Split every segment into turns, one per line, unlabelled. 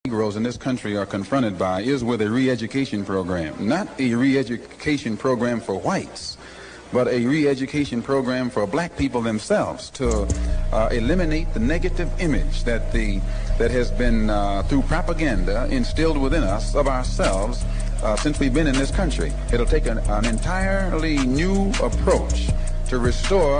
Negroes in this country are confronted by is with a re-education program, not a re-education program for whites, but a re-education program for black people themselves to eliminate the negative image that has been through propaganda instilled within us of ourselves since we've been in this country. It'll take an entirely new approach to restore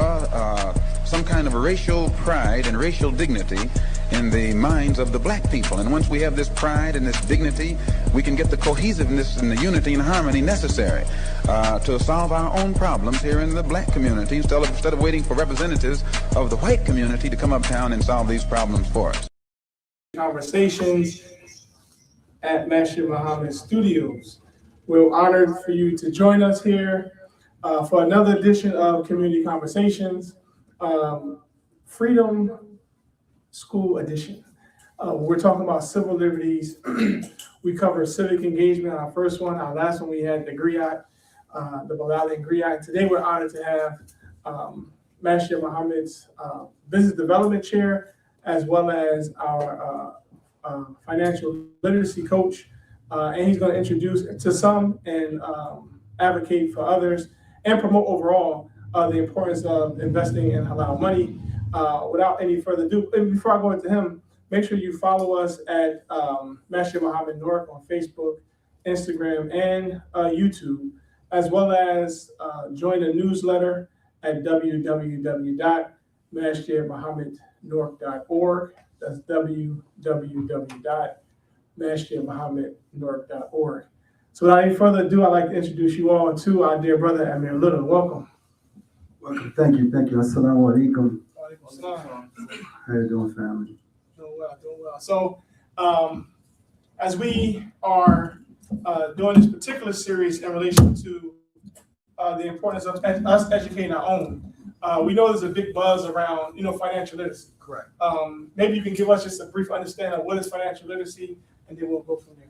some kind of racial pride and racial dignity in the minds of the black people. And once we have this pride and this dignity, we can get the cohesiveness and the unity and harmony necessary to solve our own problems here in the black community instead of waiting for representatives of the white community to come uptown and solve these problems for us.
Conversations at Masjid Muhammad Studios. We're honored for you to join us here for another edition of Community Conversations, Freedom School Edition. We're talking about civil liberties. We covered civic engagement, our first one. Our last one, we had the griot, the Balali and griot. Today, we're honored to have Masjid Muhammad's Business Development Chair, as well as our financial literacy coach. And he's going to introduce to some and advocate for others and promote overall the importance of investing in halal money. Without any further ado, and before I go into him, make sure you follow us at Masjid Muhammad Newark on Facebook, Instagram, and YouTube, as well as join the newsletter at www.masjidmuhammadnewark.org. That's www.masjidmuhammadnewark.org. So without any further ado, I'd like to introduce you all to our dear brother, Amir. Welcome.
Welcome. Thank you. Assalamu alaikum. How you doing, family?
Doing well. So, as we are doing this particular series in relation to the importance of us educating our own, we know there's a big buzz around, financial literacy.
Correct.
Maybe you can give us just a brief understanding of what is financial literacy, and then we'll go from there.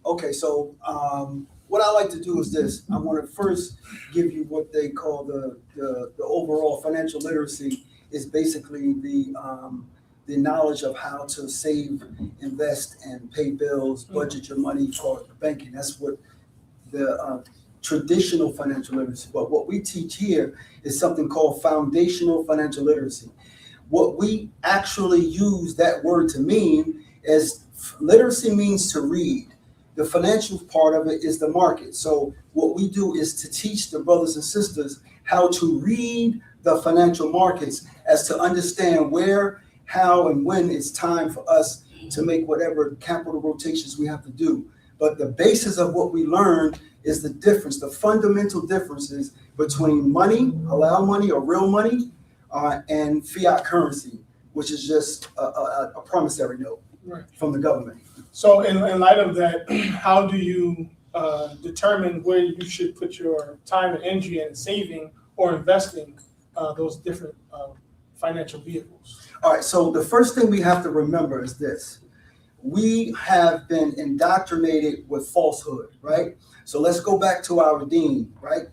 Okay, so what I like to do is this. I want to first give you what they call the overall financial literacy is basically the knowledge of how to save, invest, and pay bills, budget your money for banking. That's what the traditional financial literacy. But what we teach here is something called foundational financial literacy. What we actually use that word to mean is literacy means to read. The financial part of it is the market. So what we do is to teach the brothers and sisters how to read the financial markets as to understand where, how, and when it's time for us to make whatever capital rotations we have to do. But the basis of what we learn is the difference, the fundamental differences between money, halal money or real money, and fiat currency, which is just a promissory note from the government.
So in light of that, how do you determine where you should put your time and energy in saving or investing those different financial vehicles?
All right, so the first thing we have to remember is this. We have been indoctrinated with falsehood, right? So let's go back to our deen, right?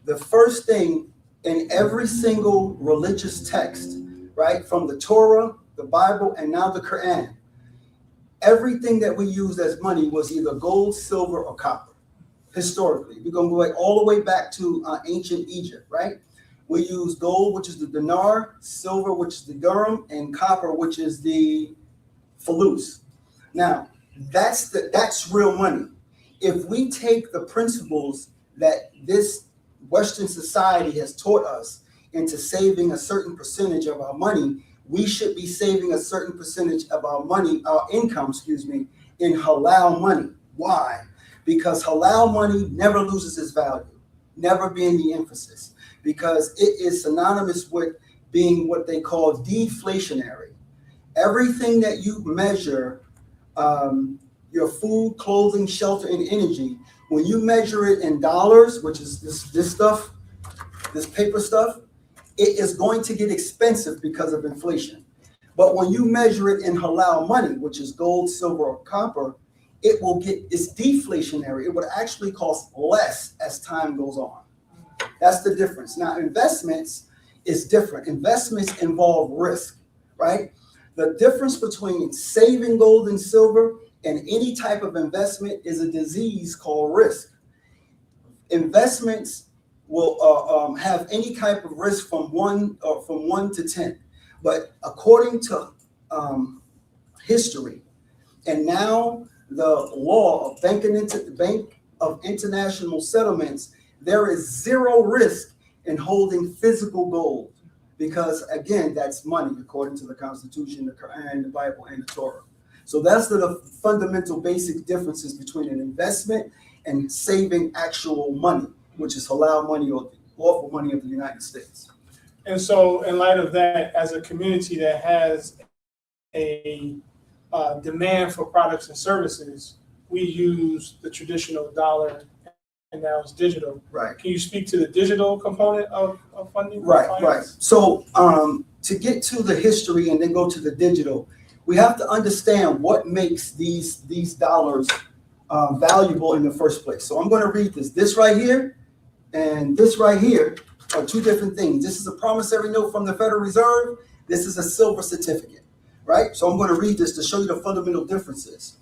The first thing in every single religious text, right, from the Torah, the Bible, and now the Quran, everything that we used as money was either gold, silver, or copper. Historically, we're going to go all the way back to ancient Egypt, right? We use gold, which is the dinar, silver, which is the dirham, and copper, which is the fulus. Now, that's real money. If we take the principles that this Western society has taught us into saving a certain percentage of our money, we should be saving a certain percentage of our money, our income, in halal money. Why? Because halal money never loses its value, never being the emphasis, because it is synonymous with being what they call deflationary. Everything that you measure, your food, clothing, shelter, and energy, when you measure it in dollars, which is this stuff, this paper stuff, it is going to get expensive because of inflation. But when you measure it in halal money, which is gold, silver, or copper, it's deflationary. It would actually cost less as time goes on. That's the difference. Now, investments is different. Investments involve risk, right? The difference between saving gold and silver And any type of investment is a disease called risk. Investments will have any type of risk from 1 to 10. But according to history, and now the law of Bank of International Settlements, there is zero risk in holding physical gold, because again, that's money according to the Constitution, the Quran, the Bible, and the Torah. So that's the fundamental basic differences between an investment and saving actual money, which is halal money or lawful money of the United States.
And so in light of that, as a community that has a demand for products and services, we use the traditional dollar, and now it's digital.
Right.
Can you speak to the digital component of funding?
Right. So to get to the history and then go to the digital, we have to understand what makes these dollars valuable in the first place. So I'm going to read this. This right here and this right here are two different things. This is a promissory note from the Federal Reserve. This is a silver certificate, right? So I'm going to read this to show you the fundamental differences,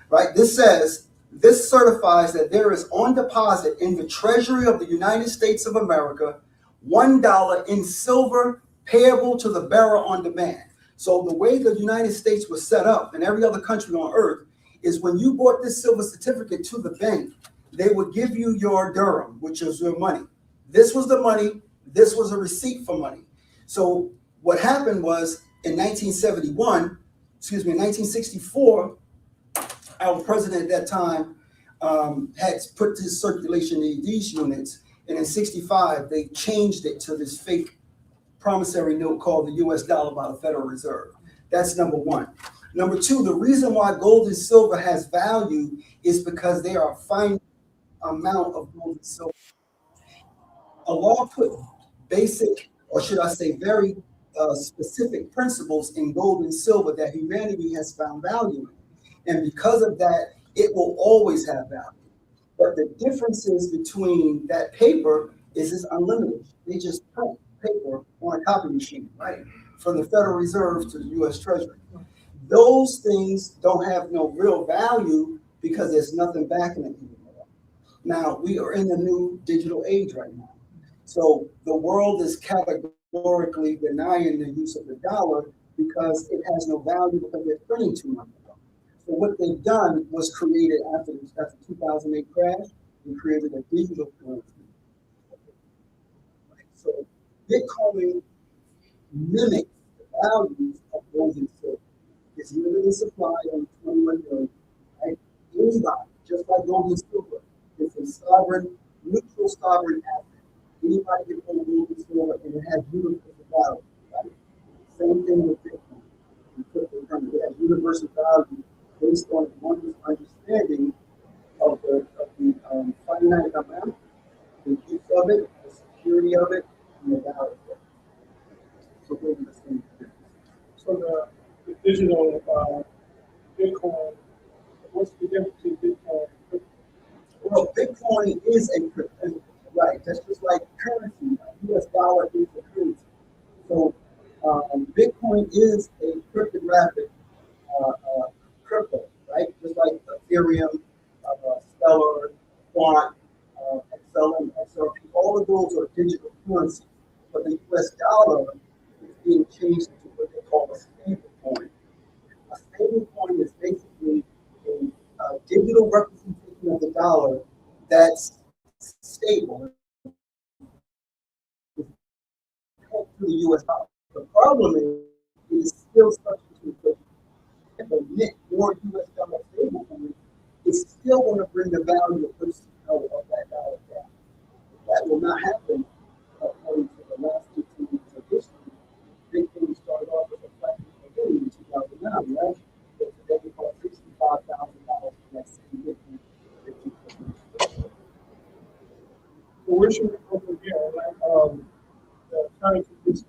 right? This says, this certifies that there is on deposit in the Treasury of the United States of America $1 in silver payable to the bearer on demand. So the way the United States was set up and every other country on earth is when you bought this silver certificate to the bank, they would give you your dirham, which is your money. This was the money. This was a receipt for money. So what happened was in 1964, our president at that time had put this circulation in these units. And in 65, they changed it to this fake promissory note called the US dollar by the Federal Reserve. That's number one. Number two, the reason why gold and silver has value is because they are a finite amount of gold and silver. Allah put basic, or should I say very specific principles in gold and silver that humanity has found value in. And because of that, it will always have value. But the differences between that paper is it's unlimited. They just print paper on a copy machine, right? From the Federal Reserve to the US Treasury. Those things don't have no real value because there's nothing backing it anymore. Now, we are in the new digital age right now. So the world is categorically denying the use of the dollar because it has no value because they're printing too much. So what they've done was created after the 2008 crash, we created a digital currency. So Bitcoin mimics the values of gold and silver. It's limited supply on 21 million, right? Anybody, just like gold and silver, it's a sovereign, neutral sovereign asset. Anybody can own gold and silver, and it has universal value, right? Same thing with Bitcoin. It has universal value based on one's understanding of the finite amount, the use of it, the security of it, and the value of it. So those are the same things.
So the digital Bitcoin, what's the difference between Bitcoin and crypto?
Well, Bitcoin is a crypto, right? That's just like currency. US dollar is a currency. So Bitcoin is a cryptographic crypto, right? Just like Ethereum, Stellar, Quant, XLM, XRP, all of those are digital currencies. But the US dollar is being changed into what they call a stable coin. A stable coin is basically a digital representation of the dollar that's stable to the US dollar. The problem is it is still subject to inflation. If a mint or US dollar stable coin is still going to bring the value of that dollar down. That will not happen according to the last 15 years of history. Bitcoin started off with a fractional million in 2009, right? But today we call $65,000 for that same Bitcoin.
So where should we go from here? Like the current conditions,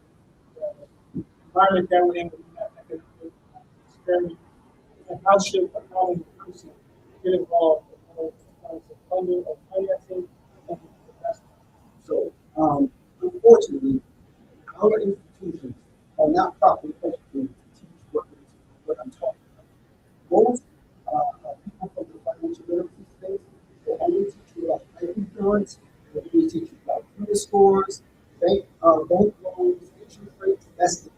the environment that we're in, economic experiment, and how should a common person get involved in terms of funding or financing and investment?
So, unfortunately, our institutions are not properly educated to teach what I'm talking about. Most scores. We teach you about credit scores, bank loans, interest rates. That's the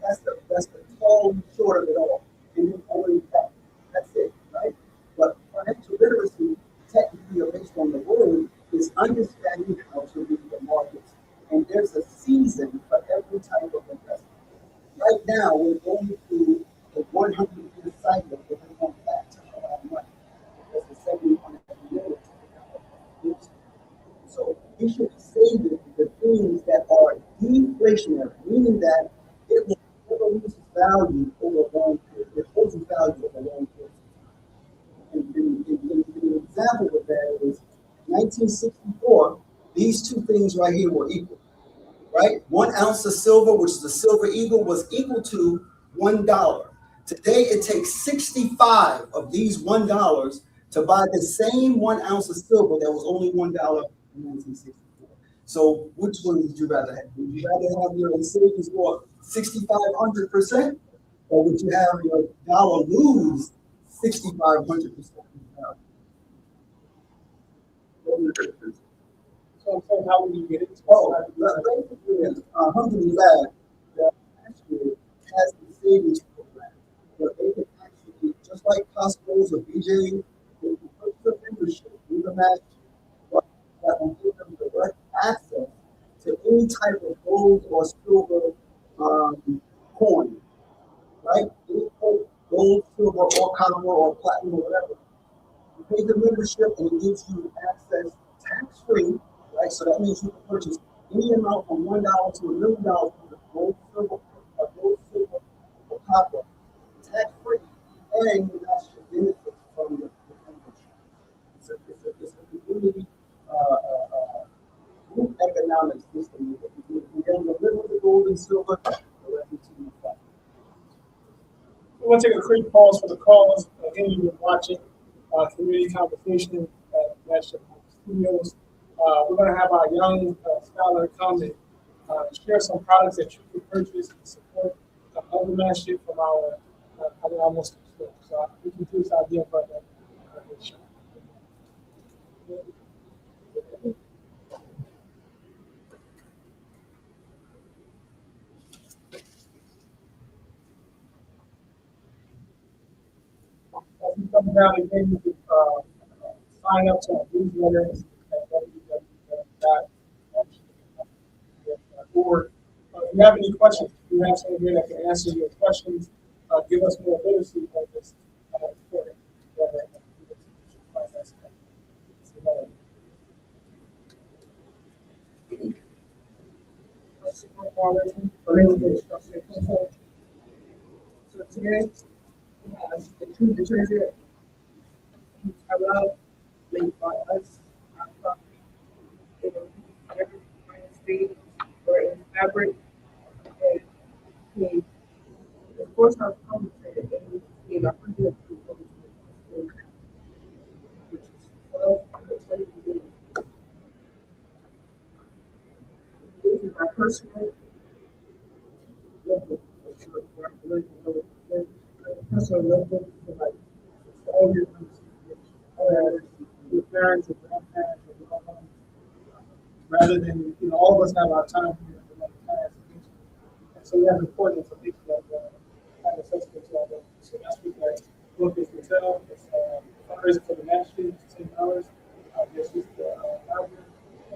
tall and short of it all. And then only that. That's it, right? But financial literacy, technically or based on the word, is understanding how to read the markets. And there's a season for every type of investment. Right now, we're going through a 100-year cycle that we come back to our money. Because the 71 years. So we should be saving the things that are deflationary, meaning that it will never lose its value over a long period. It holds its value over a long period. And an example of that is 1964, these two things right here were equal, right? 1 ounce of silver, which is the silver eagle, was equal to $1. Today, it takes 65 of these $1 to buy the same 1 ounce of silver that was only $1 in 1964. So which one would you rather have? Would you rather have your savings go up 6,500%, or would you have your dollar lose 6,500%?
So I'm saying, how would you get it?
Oh, basically, alhamdulillah, the actually has the savings program where they can actually, just like Costco's or BJ, they can put the membership in the Masjid, but that will give them direct access to any type of gold or silver coin, right? Any gold, silver, or copper, or platinum, or whatever. You pay the membership and it gives you access tax-free, right? So that means you can purchase any amount from $1 to $1 million from the gold, silver, or copper, tax-free, and you actually benefit from the membership. It's a community group economic system. We don't live with the gold and silver, but everything is fine.
We'll take a quick pause for the calls. Again, you've been watching Community Conversation at National Studios. We're going to have our young scholar come and share some products that you can purchase and support other Masjid from our Halal Muslim store. So we can do this idea for that. As we come down again, you can sign up to our newsletter at www.org. If you have any questions, if you have someone here that can answer your questions, give us more literacy on this recording.
So today, the two detergent Halal made by us, our property, in every United States or in fabric, and we, of course, our promise and we paid 100 people, which is 1220 days. This is our personal notebook. Personal notebook for like all your parents and grandparents and loved ones, rather than all of us have our time here and like class and so we have important information that kind of accessible to our work. So that's what that book is to tell. It's fundraising for the Masjid, it's $10. There's just Amir,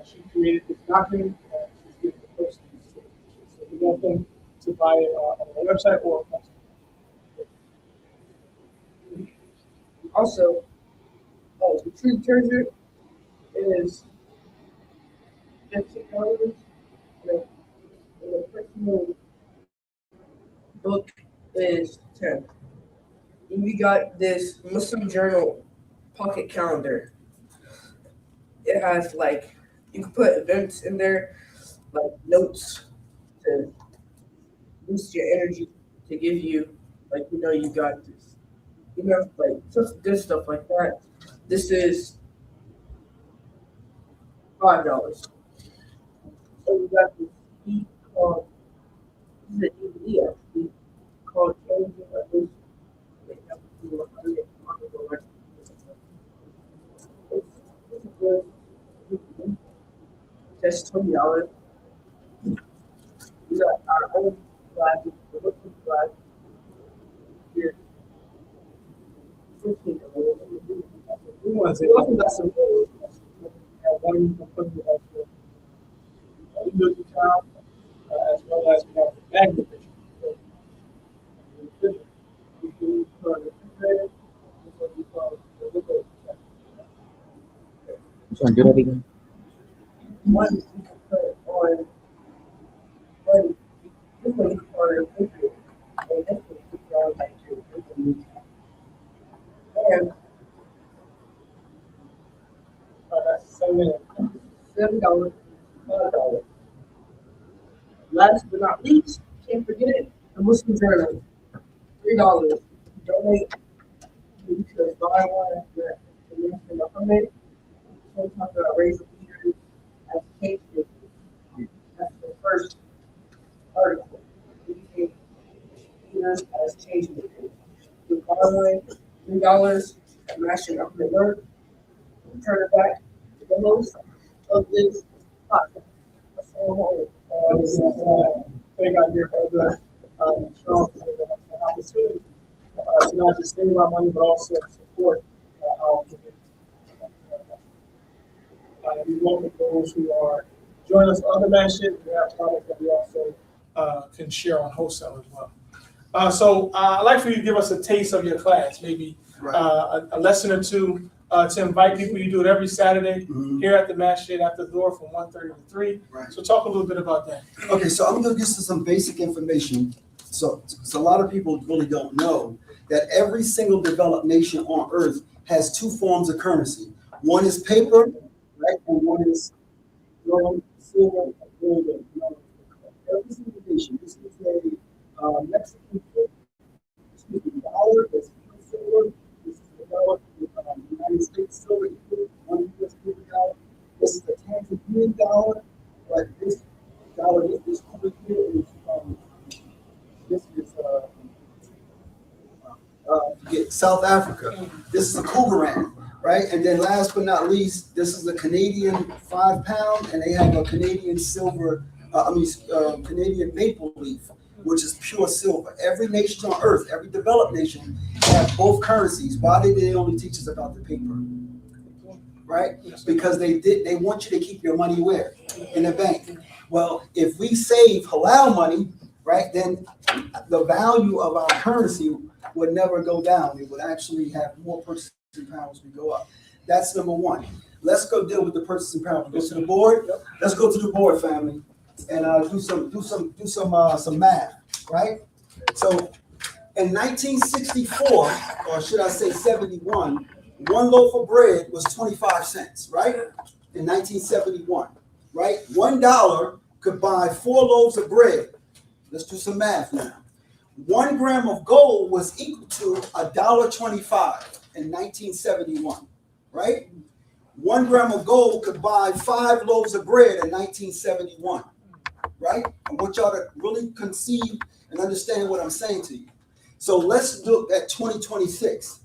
she created this document and she's giving the proceeds to the Masjid. So we want them to buy it on our website or on Also, the tree detergent is $15. The personal book is 10. And we got this Muslim Journal pocket calendar. It has like you can put events in there, like notes to boost your energy, to give you like you got this, like just good stuff like that. This is $5. So we got this e called this is an DVD actually called Changing Others. It's good. That's $20. We got our own flag, the Muslim flag here. $15. We also got some rules. One you can put in the Muslim town, as well as we have the magnet picture. So, we can put on the refrigerator. This is what we call the liquid. One you can put on one. This one you can put on the refrigerator. And this one you can put on like two. And that's $7. $5. Last but not least, can't forget it, the Muslim Journal. $3. Donate. You could buy one that the Muslim Muhammad. Sometimes I raise the leaders as case that's the first article. Leaders as change makers. You buy one, $3, smash it up in the word, turn it back to the host of this podcast. That's all. Thank God here for the strong opportunity to not just spend my money, but also support our community. We welcome those who are joining us on the Masjid. We have products that we also can share on wholesale as well. So I'd like for you to give us a taste of your class, maybe a lesson or two to invite people. You do it every Saturday here at the Masjid after the door from 1:30 to 3.
Right.
So talk a little bit about that.
Okay, so I'm going to give you some basic information. So a lot of people really don't know that every single developed nation on earth has two forms of currency. One is paper, right, and one is gold, silver, gold, and every single nation. This is a Mexican dollar. That's silver. This is developed with United States silver, $1 US dollar. This is the Tanzanian dollar, but this dollar, this over here is this is South Africa. This is a Cougaran, right? And then last but not least, this is a Canadian £5, and they have a Canadian silver, Canadian maple leaf, which is pure silver. Every nation on earth, every developed nation, have both currencies. Why did they only teach us about the paper? Right? Because they want you to keep your money where? In a bank. Well, if we save halal money, right, then the value of our currency would never go down. It would actually have more purchasing power as we go up. That's number one. Let's go deal with the purchasing power. Go to the board. Let's go to the board, family, and do some math, right? So in 1964, or should I say 71, one loaf of bread was 25 cents, right? In 1971, right? $1 could buy 4 loaves of bread. Let's do some math now. 1 gram of gold was equal to $1.25 in 1971, right? 1 gram of gold could buy 5 loaves of bread in 1971, right? I want y'all to really conceive and understand what I'm saying to you. So let's look at 2026.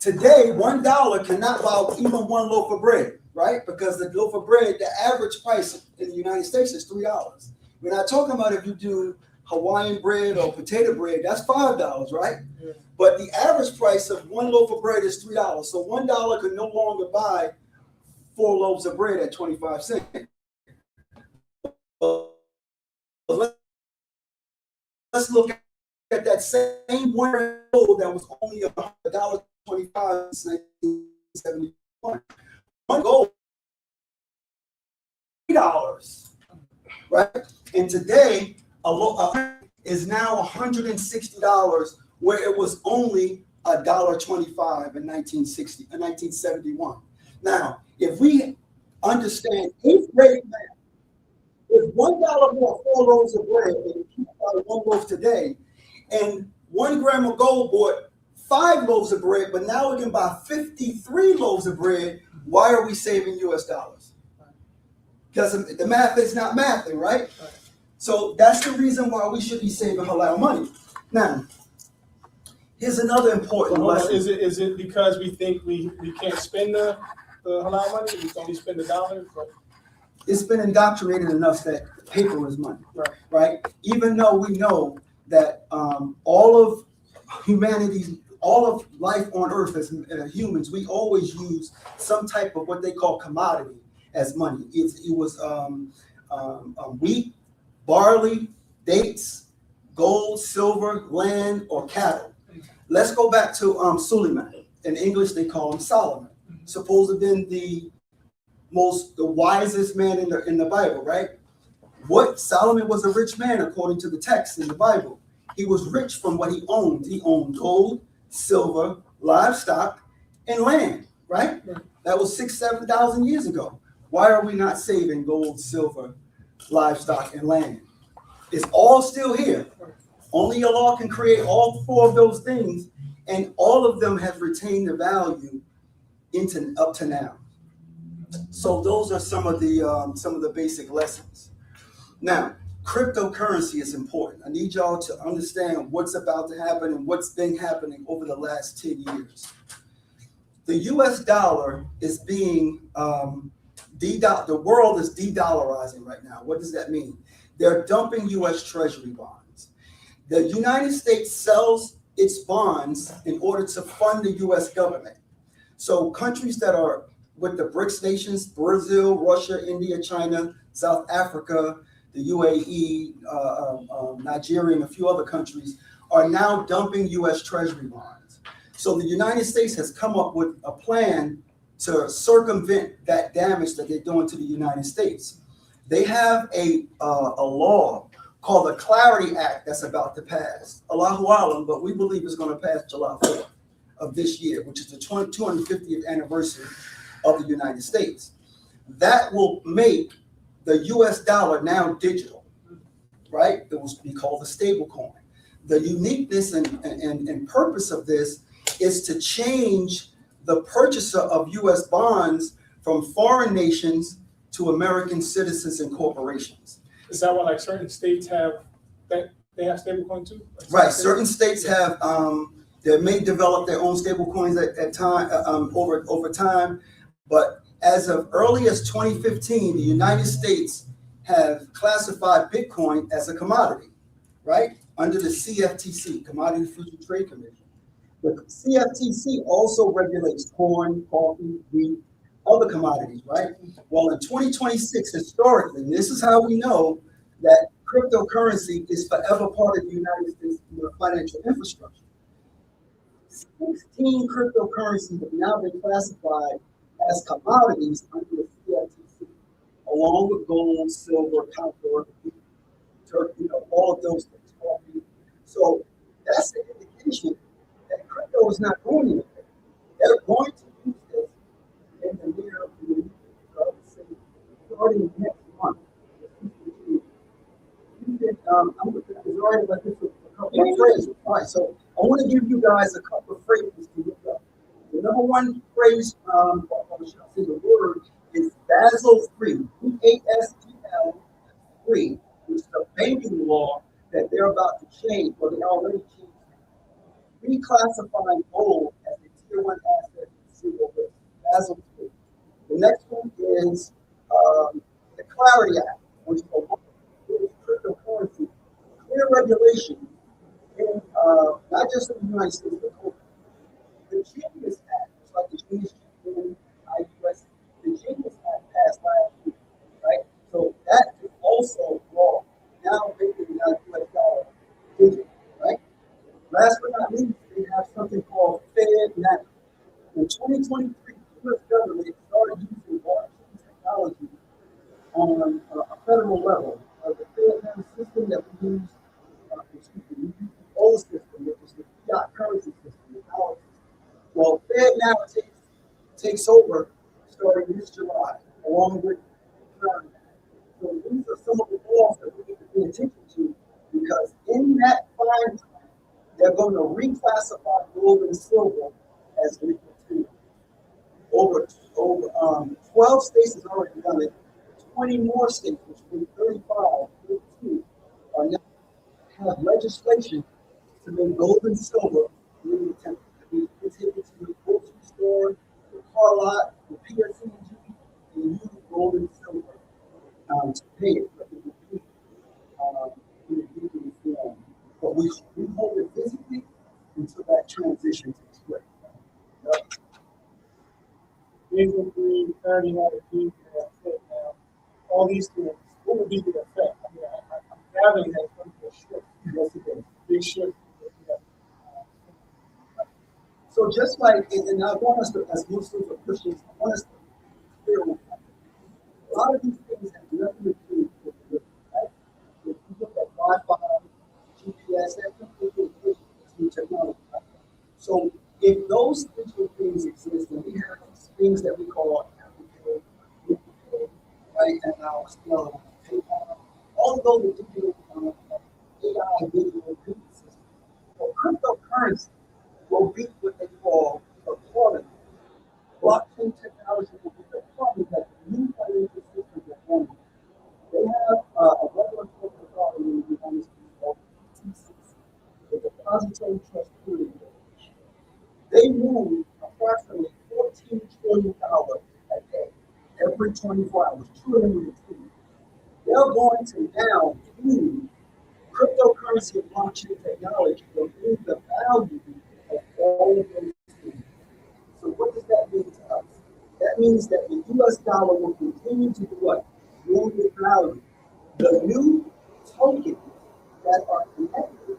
Today, $1 cannot buy even 1 loaf of bread, right? Because the loaf of bread, the average price in the United States is $3. We're not talking about if you do Hawaiian bread or potato bread, that's $5, right? Yeah. But the average price of 1 loaf of bread is $3. So $1 could no longer buy 4 loaves of bread at 25 cents. Let's look at that same 1 gram of gold that was only $1.25 in 1971. 1 gold, $3, right? And today, is now $160, where it was only $1.25 in 1971. Now, if we understand 8th grade math, if $1 bought 4 loaves of bread, and you buy 1 loaf today, and 1 gram of gold bought 5 loaves of bread, but now we can buy 53 loaves of bread, why are we saving US dollars? Because the math is not mathing, right? So that's the reason why we should be saving halal money. Now, here's another important lesson.
Is it because we think we can't spend the halal money? We can only spend the dollars?
it's been indoctrinated enough that paper is money,
Right.
right? Even though we know that all of humanity's, all of life on earth as humans, we always use some type of what they call commodity as money. It was wheat, barley, dates, gold, silver, land, or cattle. Let's go back to Suleiman. In English, they call him Solomon. Supposed to have been the wisest man in the Bible, right? What Solomon was a rich man according to the text in the Bible. He was rich from what he owned. He owned gold, silver, livestock, and land, right? That was 6,000-7,000 years ago. Why are we not saving gold, silver, livestock, and land? It's all still here. Only Allah can create all four of those things, and all of them have retained the value up to now. So those are some of the basic lessons. Now, cryptocurrency is important. I need y'all to understand what's about to happen and what's been happening over the last 10 years. The US dollar is being, the world is de-dollarizing right now. What does that mean? They're dumping US Treasury bonds. The United States sells its bonds in order to fund the US government. So countries that are with the BRICS nations, Brazil, Russia, India, China, South Africa, the UAE, Nigeria, and a few other countries are now dumping US Treasury bonds. So the United States has come up with a plan to circumvent that damage that they're doing to the United States. They have a law called the Clarity Act that's about to pass. Allahu Alam, but we believe it's going to pass July 4th of this year, which is the 250th anniversary of the United States. That will make the US dollar now digital, right? It will be called a stable coin. The uniqueness and purpose of this is to change the purchaser of US bonds from foreign nations to American citizens and corporations.
Is that what like certain states have, that they have stablecoin too? Like
Right, certain states have, they may develop their own stable coins at time, over time, but as of early as 2015, the United States have classified Bitcoin as a commodity, right? Under the CFTC, Commodity Futures Trade Commission. The CFTC also regulates corn, coffee, wheat, other commodities, right? Well, in 2026, historically, and this is how we know that cryptocurrency is forever part of the United States financial infrastructure. 16 cryptocurrencies have now been classified as commodities under the CFTC, along with gold, silver, copper, turkey, all of those things. So that's an indication that crypto is not going anywhere. They're going to use this in the near future, starting next month. It's already like this a couple of phrases. All right, so I want to give you guys a couple of phrases to look up. The number one phrase, or should I say the word, is Basel III, BASEL 3, which is a banking law that they're about to change, or they already changed, reclassifying gold as a tier 1 asset in zero risk. Basel III. The next one is the Clarity Act, which is cryptocurrency, clear regulation in not just in the United States, but globally. The Genius Act, it's like the Genius in IUS, the Genius Act passed last year, right? So that is also law, now making the US dollar digital, right? Last but not least, they have something called FedNow. In 2023, the US government started using blockchain technology on a federal level. The FedNow system that we use, we use the old system, which is the fiat currency system, the dollar system. Well, FedNow takes over starting this July, along with Clarity Act. So these are some of the laws that we need to pay attention to, because in that fine time, they're going to reclassify gold and silver as liquid too. Over 12 states has already done it. 20 more states, which will be 35, 32, are now have legislation to make gold and silver legal tender. You can take it to the grocery store, the car lot, the PSCG, and use gold and silver to pay it, but it will be in a digital form. But we hold it physically until that transition takes place. Yep.
Basel 3, 30, and fit now. All these things, what would be the effect? I mean, I'm gathering that it's going to be a shift.
Yes, it is.
Big shift.
So just like, and I want us to, as Muslims or Christians, I want us to be clear on that. A lot of these things have nothing to do with religion, right? If you look at Wi-Fi, GPS, that completely with new technology. Right? So if those digital things exist, then we have these things that we call Apple Pay, right? And now PayPal. All of those are digital AI digital payment systems. Well, cryptocurrency will be what they call a quality. Blockchain technology will be the quality that the new financial systems are forming. They have a regulatory authority in the United States called PTC, the Depository Trust Clearing Corporation. They move approximately $14 trillion a day, every 24 hours, trillion. They're going to now use cryptocurrency and blockchain technology to move the value of all of those things. So what does that mean to us? That means that the US dollar will continue to do what? Grow in value. The new tokens that are connected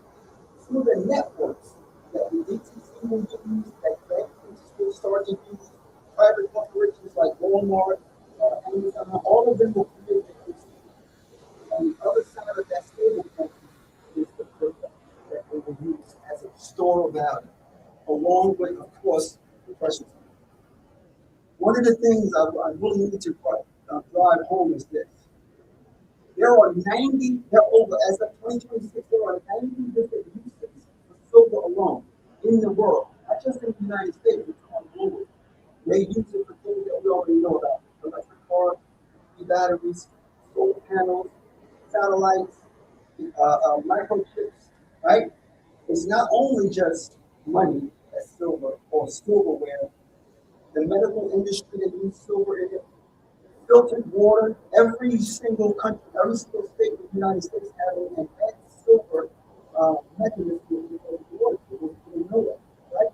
to the networks that the DTC will use, that banks will start to use, private corporations like Walmart, Amazon, all of them will create the currency. On the other side of that stable coin is the crypto that they will use as a store of value, along with, of course, the precious metals. One of the things I really need to drive home is this. There are over, as of 2026, there are 90 different uses for silver alone in the world, not just in the United States, it's on global. They use it for things that we already know about: electric cars, batteries, solar panels, satellites, microchips, right? It's not only just money, as silver or silverware. The medical industry, they use silver in it. Filtered water, every single country, every single state in the United States having an silver mechanism for water. People know that, right?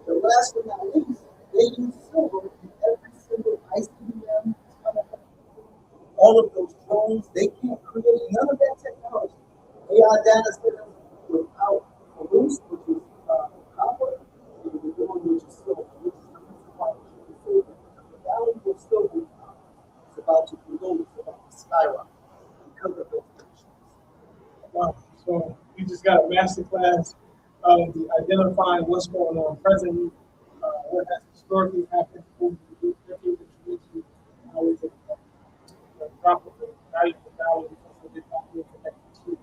The last but not least, they use silver in every single ICBM. All of those drones, they can't create none of that technology. AI data centers without Bruce, which is copper, and the one which is silver, which is the reason why we should silver. The value of silver is about to grow, it's about to skyrocket because of those conditions.
Wow. So you just got a master class of identifying what's going on presently, what has historically happened, what we do, how is it drop of the value of the dollar because of the not being connected to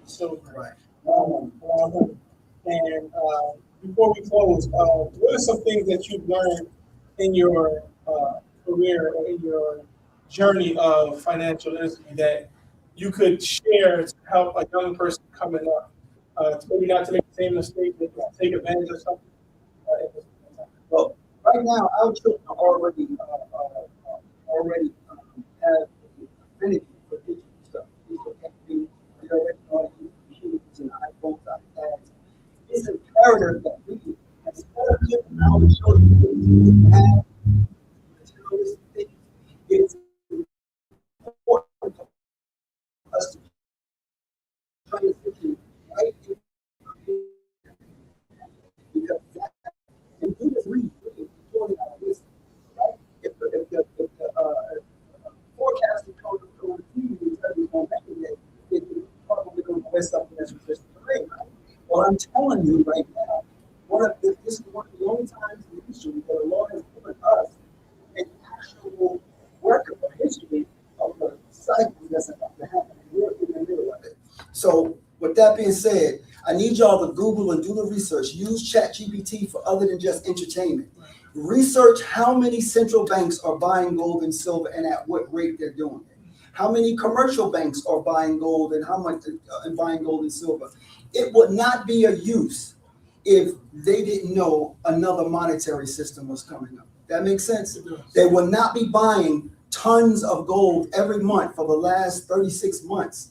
so
Right.
And before we close, what are some things that you've learned in your career or in your journey of financial literacy that you could share to help a young person coming up, maybe not to make the same mistake, but take advantage of something?
Well, right now, our children are already have affinity for digital stuff. Digital equity, they already know how to use computers and iPhones, iPads. It's imperative that we, instead of giving our children to have materialistic things, it's important for us to transition right into because that, and do this read, it's important out of this, right? If the forecasting code of the TV is going to make it, it's probably going to wear something that's resistant to rain, right? Well, I'm telling you right now, this is one of the only times in history that the Lord has given us an actual record or history of the cycle that's about to happen. We're in the middle of it. So, with that being said, I need y'all to Google and do the research. Use ChatGPT for other than just entertainment. Research how many central banks are buying gold and silver and at what rate they're doing it. How many commercial banks are buying gold and how much and buying gold and silver. It would not be a use if they didn't know another monetary system was coming up. That makes sense? They would not be buying tons of gold every month for the last 36 months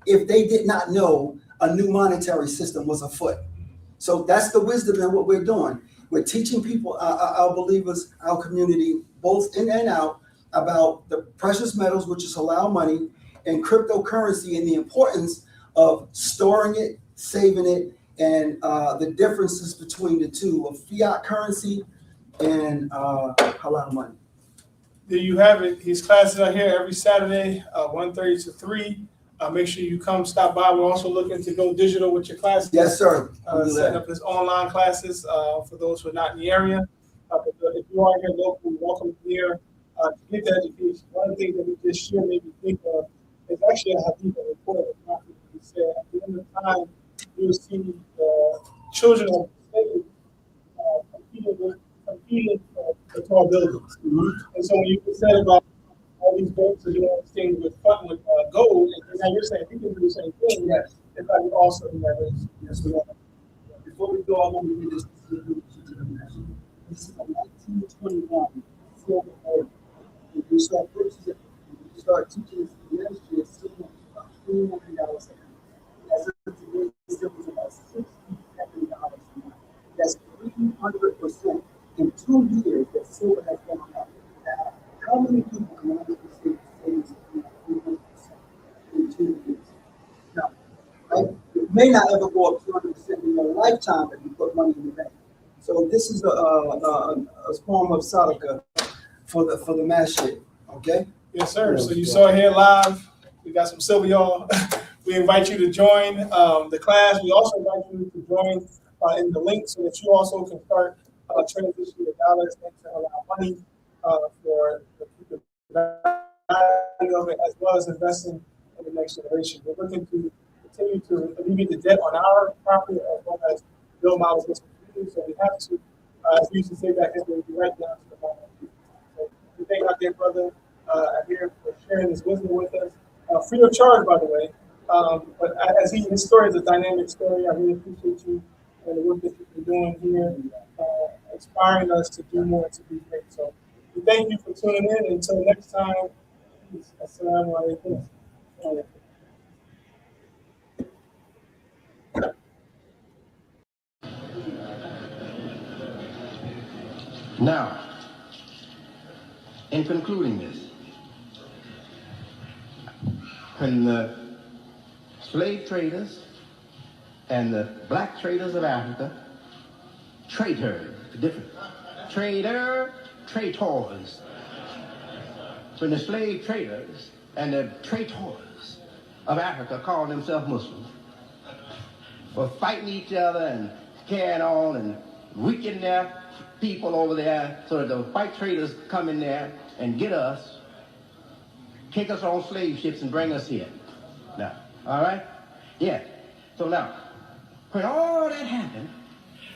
if they did not know a new monetary system was afoot. So that's the wisdom in what we're doing. We're teaching people, our believers, our community, both in and out, about the precious metals, which is halal money, and cryptocurrency, and the importance of storing it, saving it, and the differences between the two of fiat currency and halal money.
There you have it. His classes are here every Saturday, 1:30 to 3. Make sure you come stop by. We're also looking to go digital with your classes.
Yes, sir.
Setting up his online classes for those who are not in the area. But if you are here locally, welcome here to get the education. One of the things that we just shared made me think of is actually a hadith that reported of Prophet. He said, at the end of time, you will see the children of slaves competing for tall buildings. And so when you said about all these boats are doing things with gold, and now you're saying we can do the same thing.
Yes.
It's like also in that race.
Yes, we are. Before we go, I want to read this. This is a 1921 silver order. If you start purchasing, if you start teaching this ministry, it's still about $200 a month. As of today, it still is about $60 a month. That's 300% in 2 years that silver has gone up. Now, how many people can honestly say savings 300% in 2 years? Now, right? It may not ever go up 200% in your lifetime if you put money in the bank. So this is a form of sadaqah for the Masjid. Okay.
Yes, sir. So you saw it here live. We got some silver, y'all. We invite you to join the class. We also invite you to join in the link so that you also can start transitioning the dollars into halal money for the value of it, as well as investing in the next generation. We're looking to continue to alleviate the debt on our property as well as build models with communities. So we have to, as we used to say back then, we right down to the bottom. So we thank our dear brother Amir for sharing his wisdom with us, free of charge, by the way. But as his story is a dynamic story, I really appreciate you and the work that you've been doing here, inspiring us to do more and to be great. So we thank you for tuning in. Until next time, peace. Assalamu alaikum.
Now, in concluding this, when the slave traders and the black traders of Africa, traitors, different, traitors, when the slave traders and the traitors of Africa called themselves Muslims, were fighting each other and carrying on and weakening their people over there so that the white traders come in there and get us, take us on slave ships and bring us here. Now, all right? Yeah. So now, when all that happened,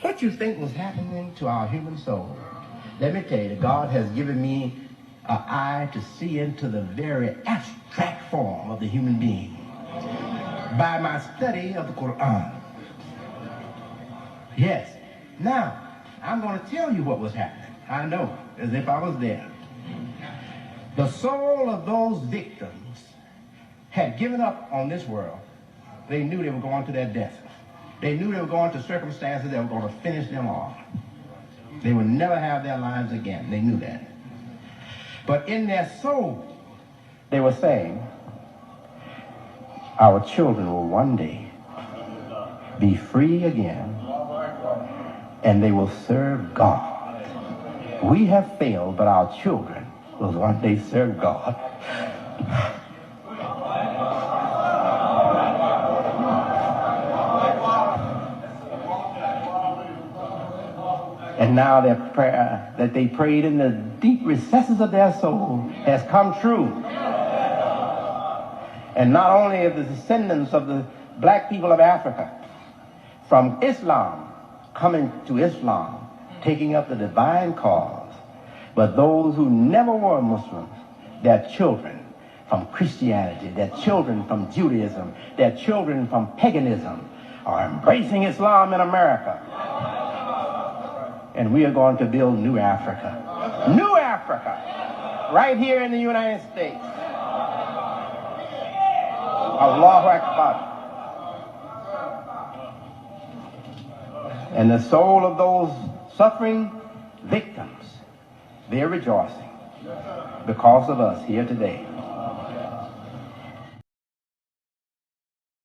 what you think was happening to our human soul? Let me tell you, God has given me an eye to see into the very abstract form of the human being by my study of the Quran. Yes. Now, I'm going to tell you what was happening. I know, as if I was there. The soul of those victims had given up on this world. They knew they were going to their death. They knew they were going to circumstances that were going to finish them off. They would never have their lives again. They knew that. But in their soul, they were saying, our children will one day be free again, and they will serve God. We have failed, but our children will one day serve God. And now their prayer that they prayed in the deep recesses of their soul has come true. And not only of the descendants of the black people of Africa, from Islam, coming to Islam, taking up the divine cause, but those who never were Muslims, their children from Christianity, their children from Judaism, their children from paganism, are embracing Islam in America. And we are going to build New Africa. New Africa, right here in the United States. Allahu Akbar. And the soul of those suffering victims, they're rejoicing because of us here today.